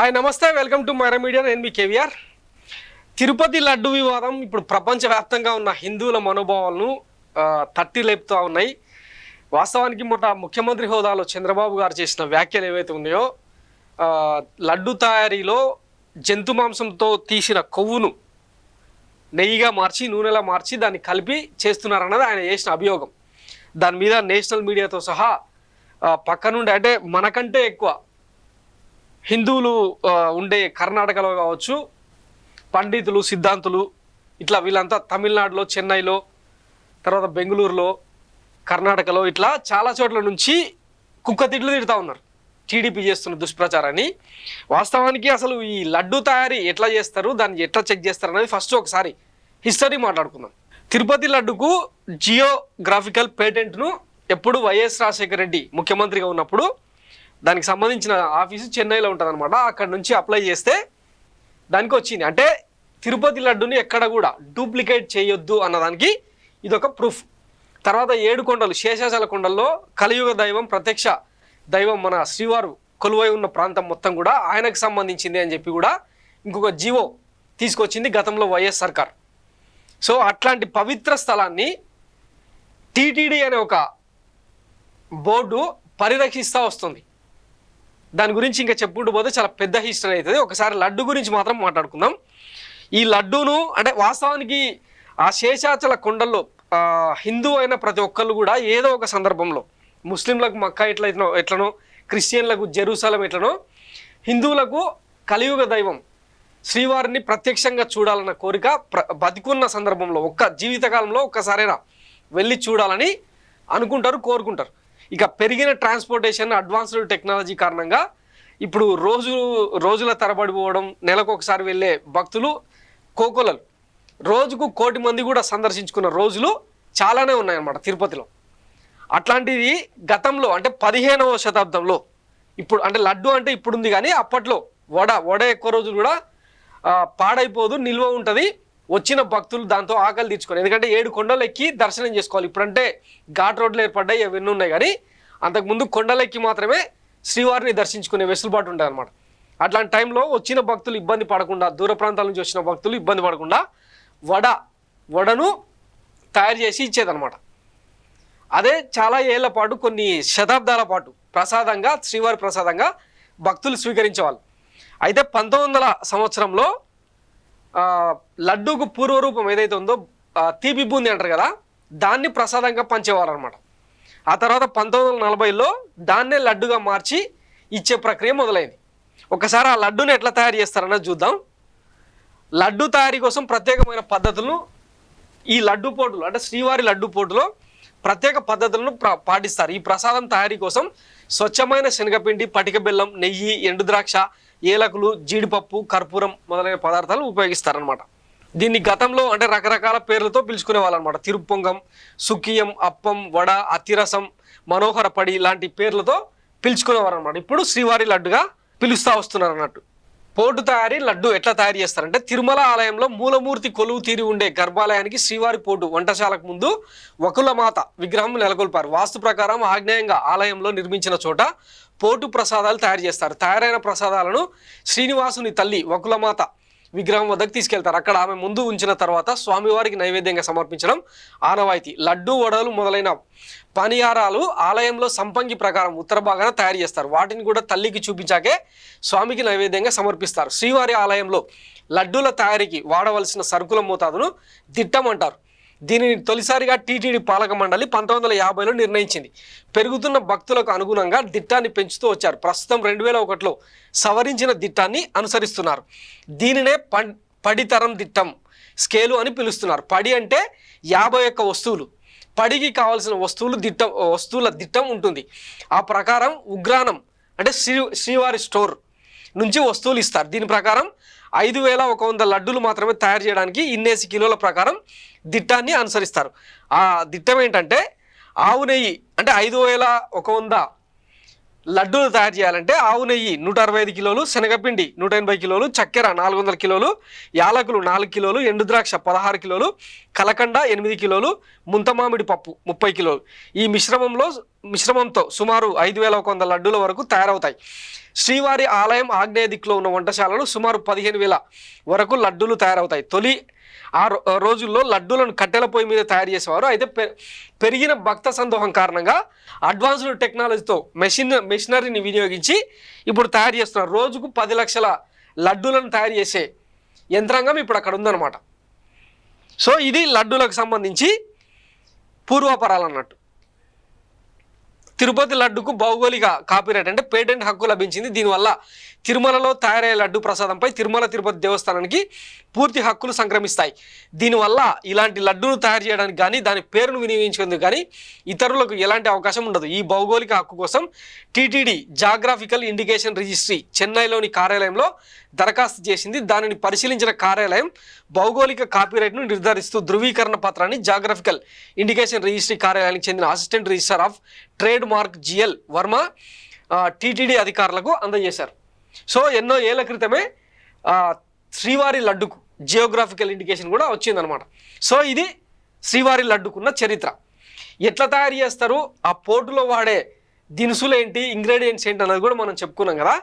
Hi నమస్తే, welcome to Myra media. నేను మీ కేవీఆర్. తిరుపతి లడ్డు వివాదం ఇప్పుడు ప్రపంచవ్యాప్తంగా ఉన్న హిందువుల మనోభావాలను తట్టి లేపుతూ ఉన్నాయి. వాస్తవానికి ముఖ్యమంత్రి హోదాలో చంద్రబాబు గారు చేసిన వ్యాఖ్యలు ఏవైతే ఉన్నాయో, లడ్డు తయారీలో జంతు మాంసంతో తీసిన కొవ్వును నెయ్యిగా మార్చి నూనెలా మార్చి దాన్ని కలిపి చేస్తున్నారన్నది ఆయన చేసిన అభియోగం. దాని మీద నేషనల్ మీడియాతో సహా పక్క నుండి అంటే మనకంటే ఎక్కువ హిందువులు ఉండే కర్ణాటకలో కావచ్చు, పండితులు సిద్ధాంతులు ఇట్లా వీళ్ళంతా తమిళనాడులో, చెన్నైలో, తర్వాత బెంగళూరులో, కర్ణాటకలో ఇట్లా చాలా చోట్ల నుంచి కుక్క తిట్లు తిడుతూ ఉన్నారు టీడీపీ చేస్తున్న దుష్ప్రచారాన్ని. వాస్తవానికి అసలు ఈ లడ్డు తయారీ ఎట్లా చేస్తారు, దాన్ని ఎట్లా చెక్ చేస్తారు అనేది ఫస్ట్ ఒకసారి హిస్టరీ మాట్లాడుకుందాం. తిరుపతి లడ్డుకు జియోగ్రాఫికల్ పేటెంట్ను ఎప్పుడు వైఎస్ రాజశేఖర రెడ్డి ముఖ్యమంత్రిగా ఉన్నప్పుడు దానికి సంబంధించిన ఆఫీసు చెన్నైలో ఉంటుంది అనమాట. అక్కడ నుంచి అప్లై చేస్తే దానికి వచ్చింది. అంటే తిరుపతి లడ్డుని ఎక్కడ కూడా డూప్లికేట్ చేయొద్దు అన్నదానికి ఇదొక ప్రూఫ్. తర్వాత 7 కొండలు, శేషాచల కొండల్లో కలియుగ దైవం, ప్రత్యక్ష దైవం మన శ్రీవారు కొలువై ఉన్న ప్రాంతం మొత్తం కూడా ఆయనకు సంబంధించింది అని చెప్పి కూడా ఇంకొక జీవో తీసుకొచ్చింది గతంలో వైఎస్ సర్కార్. సో అట్లాంటి పవిత్ర స్థలాన్ని టీటీడీ అనే ఒక బోర్డు పరిరక్షిస్తూ వస్తుంది. దాని గురించి ఇంకా చెప్పుకుంటూ పోతే చాలా పెద్ద హిస్టరీ అవుతుంది. ఒకసారి లడ్డు గురించి మాత్రం మాట్లాడుకుందాం. ఈ లడ్డూను అంటే వాస్తవానికి ఆ శేషాచల కొండల్లో హిందూ అయిన ప్రతి ఒక్కళ్ళు కూడా ఏదో ఒక సందర్భంలో, ముస్లింలకు మక్కా ఎట్లనో, క్రిస్టియన్లకు జెరూసలం ఎట్లనో, హిందువులకు కలియుగ దైవం శ్రీవారిని ప్రత్యక్షంగా చూడాలన్న కోరిక బతికున్న సందర్భంలో జీవితకాలంలో ఒక్కసారైనా వెళ్ళి చూడాలని అనుకుంటారు, కోరుకుంటారు. ఇక పెరిగిన ట్రాన్స్పోర్టేషన్, అడ్వాన్స్డ్ టెక్నాలజీ కారణంగా ఇప్పుడు రోజుల తరబడి పోవడం, నెలకు ఒకసారి వెళ్ళే భక్తులు కోకొలలు, రోజుకు 1 కోటి మంది కూడా సందర్శించుకున్న రోజులు చాలానే ఉన్నాయన్నమాట తిరుపతిలో. అట్లాంటిది గతంలో అంటే 15వ శతాబ్దంలో, ఇప్పుడు అంటే లడ్డు అంటే ఇప్పుడు ఉంది కానీ అప్పట్లో వడ ఎక్కువ రోజులు కూడా పాడైపోదు, నిల్వ ఉంటుంది. వచ్చిన భక్తులు దాంతో ఆకలి తీర్చుకొని, ఎందుకంటే 7 కొండలు ఎక్కి దర్శనం చేసుకోవాలి. ఇప్పుడంటే ఘాట్ రోడ్లు ఏర్పడ్డాయి, అవన్నీ ఉన్నాయి. కానీ అంతకుముందు కొండలెక్కి మాత్రమే శ్రీవారిని దర్శించుకునే వెసులుబాటు ఉంటుంది అనమాట. అట్లాంటి టైంలో వచ్చిన భక్తులు ఇబ్బంది పడకుండా, దూర ప్రాంతాల నుంచి వచ్చిన భక్తులు ఇబ్బంది పడకుండా వడను తయారు చేసి ఇచ్చేదనమాట. అదే చాలా ఏళ్ల పాటు, కొన్ని శతాబ్దాల పాటు ప్రసాదంగా, శ్రీవారి ప్రసాదంగా భక్తులు స్వీకరించేవాళ్ళు. అయితే 1900ల సంవత్సరంలో లడ్డూకు పూర్వరూపం ఏదైతే ఉందో తీపి బూంది అంటారు కదా, దాన్ని ప్రసాదంగా పంచేవారు అనమాట. ఆ తర్వాత 1940లో దాన్నే లడ్డుగా మార్చి ఇచ్చే ప్రక్రియ మొదలైంది. ఒకసారి ఆ లడ్డూని ఎట్లా తయారు చేస్తారన్నది చూద్దాం. లడ్డు తయారీ కోసం ప్రత్యేకమైన పద్ధతులను ఈ లడ్డు పోటులు అంటే శ్రీవారి లడ్డు పోటులో ప్రత్యేక పద్ధతులను పాటిస్తారు. ఈ ప్రసాదం తయారీ కోసం స్వచ్ఛమైన శనగపిండి, పటిక బెల్లం, నెయ్యి, ఎండు ద్రాక్ష, ఏలకులు, జీడిపప్పు, కర్పూరం మొదలైన పదార్థాలు ఉపయోగిస్తారనమాట. దీన్ని గతంలో అంటే రకరకాల పేర్లతో పిలుచుకునే వాళ్ళు అనమాట. తిరుప్పొంగం, సుఖియం, అప్పం, వడ, అతిరసం, మనోహర పడి లాంటి పేర్లతో పిలుచుకునేవారు అనమాట. ఇప్పుడు శ్రీవారి లడ్డుగా పిలుస్తూ వస్తున్నారు అన్నట్టు. పోటు తయారీ లడ్డు ఎట్లా తయారు చేస్తారంటే, తిరుమల ఆలయంలో మూలమూర్తి కొలువు తీరి ఉండే గర్భాలయానికి శ్రీవారి పోటు వంటశాలకు ముందు వకులమాత విగ్రహం నెలకొల్పారు. వాస్తు ప్రకారం ఆగ్నేయంగా ఆలయంలో నిర్మించిన చోట పోటు ప్రసాదాలు తయారు చేస్తారు. తయారైన ప్రసాదాలను శ్రీనివాసుని తల్లి వకులమాత విగ్రహం వద్దకు తీసుకెళ్తారు. అక్కడ ఆమె ముందు ఉంచిన తర్వాత స్వామివారికి నైవేద్యంగా సమర్పించడం ఆనవాయితీ. లడ్డు, వడలు మొదలైన పానీయారాలు ఆలయంలో సంపంగి ప్రకారం ఉత్తర భాగాన తయారు చేస్తారు. వాటిని కూడా తల్లికి చూపించాకే స్వామికి నైవేద్యంగా సమర్పిస్తారు. శ్రీవారి ఆలయంలో లడ్డూల తయారీకి వాడవలసిన సరుకుల మోతాదును దిట్టం అంటారు. దీనిని తొలిసారిగా టీటీడీ పాలక మండలి 1950లో నిర్ణయించింది. పెరుగుతున్న భక్తులకు అనుగుణంగా దిట్టాన్ని పెంచుతూ వచ్చారు. ప్రస్తుతం 2001లో సవరించిన దిట్టాన్ని అనుసరిస్తున్నారు. దీనినే పడితరం దిట్టం స్కేలు అని పిలుస్తున్నారు. పడి అంటే 51 వస్తువులు. పడికి కావాల్సిన వస్తువుల దిట్టం ఉంటుంది. ఆ ప్రకారం ఉగ్రాణం అంటే శ్రీవారి స్టోర్ నుంచి వస్తువులు ఇస్తారు. దీని ప్రకారం 5100 లడ్డూలు మాత్రమే తయారు చేయడానికి ఇన్నేసి కిలోల ప్రకారం దిట్టాన్ని అనుసరిస్తారు. ఆ దిట్టం ఏంటంటే ఆవు నెయ్యి అంటే 5100 లడ్డూలు తయారు చేయాలంటే ఆవు నెయ్యి 165 కిలోలు, శనగపిండి 180 కిలోలు, చక్కెర 400 కిలోలు, యాలకులు 4 కిలోలు, ఎండుద్రాక్ష 16 కిలోలు, కలకండ 8 కిలోలు, ముంతమామిడి పప్పు 30 కిలోలు. ఈ మిశ్రమంతో సుమారు 5100 లడ్డూల వరకు తయారవుతాయి. శ్రీవారి ఆలయం ఆగ్నేయ దిక్కులో ఉన్న వంటశాలలో సుమారు 15,000 వరకు లడ్డూలు తయారవుతాయి. తొలి ఆ రోజుల్లో లడ్డూలను కట్టెల పొయ్యి మీద తయారు చేసేవారు. అయితే పెరిగిన భక్త సందోహం కారణంగా అడ్వాన్స్డ్ టెక్నాలజీతో మెషినరీని వినియోగించి ఇప్పుడు తయారు చేస్తున్నారు. రోజుకు 10 లక్షల లడ్డూలను తయారు చేసే యంత్రాంగం ఇప్పుడు అక్కడ ఉందన్నమాట. సో ఇది లడ్డూలకు సంబంధించి పూర్వాపరాలు అన్నట్టు. తిరుపతి లడ్డుకు భౌగోళిక కాపీరైట్ అంటే పేటెంట్ హక్కు లభించింది. దీనివల్ల తిరుమలలో తయారయ్యే లడ్డు ప్రసాదంపై తిరుమల తిరుపతి దేవస్థానానికి పూర్తి హక్కులు సంక్రమిస్తాయి. దీనివల్ల ఇలాంటి లడ్డును తయారు చేయడానికి కానీ దాని పేరును వినియోగించేందుకు కానీ ఇతరులకు ఎలాంటి అవకాశం ఉండదు. ఈ భౌగోళిక హక్కు కోసం టీటీడీ జాగ్రఫికల్ ఇండికేషన్ రిజిస్ట్రీ చెన్నైలోని కార్యాలయంలో దరఖాస్తు చేసింది. దానిని పరిశీలించిన కార్యాలయం భౌగోళిక కాపీరైట్ను నిర్ధారిస్తూ ధృవీకరణ పత్రాన్ని జాగ్రఫికల్ ఇండికేషన్ రిజిస్ట్రీ కార్యాలయానికి చెందిన assistant registrar of trade mark GL Varma TTD అధికారులకు అందజేశారు. సో ఎన్నో ఏళ్ల క్రితమే శ్రీవారి లడ్డుకు జియోగ్రాఫికల్ ఇండికేషన్ కూడా వచ్చిందనమాట. సో ఇది శ్రీవారి లడ్డుకున్న చరిత్ర. ఎట్లా తయారు చేస్తారు, ఆ పోటులో వాడే దినుసులు ఏంటి, ఇంగ్రీడియంట్స్ ఏంటి అన్నది కూడా మనం చెప్పుకున్నాం కదా.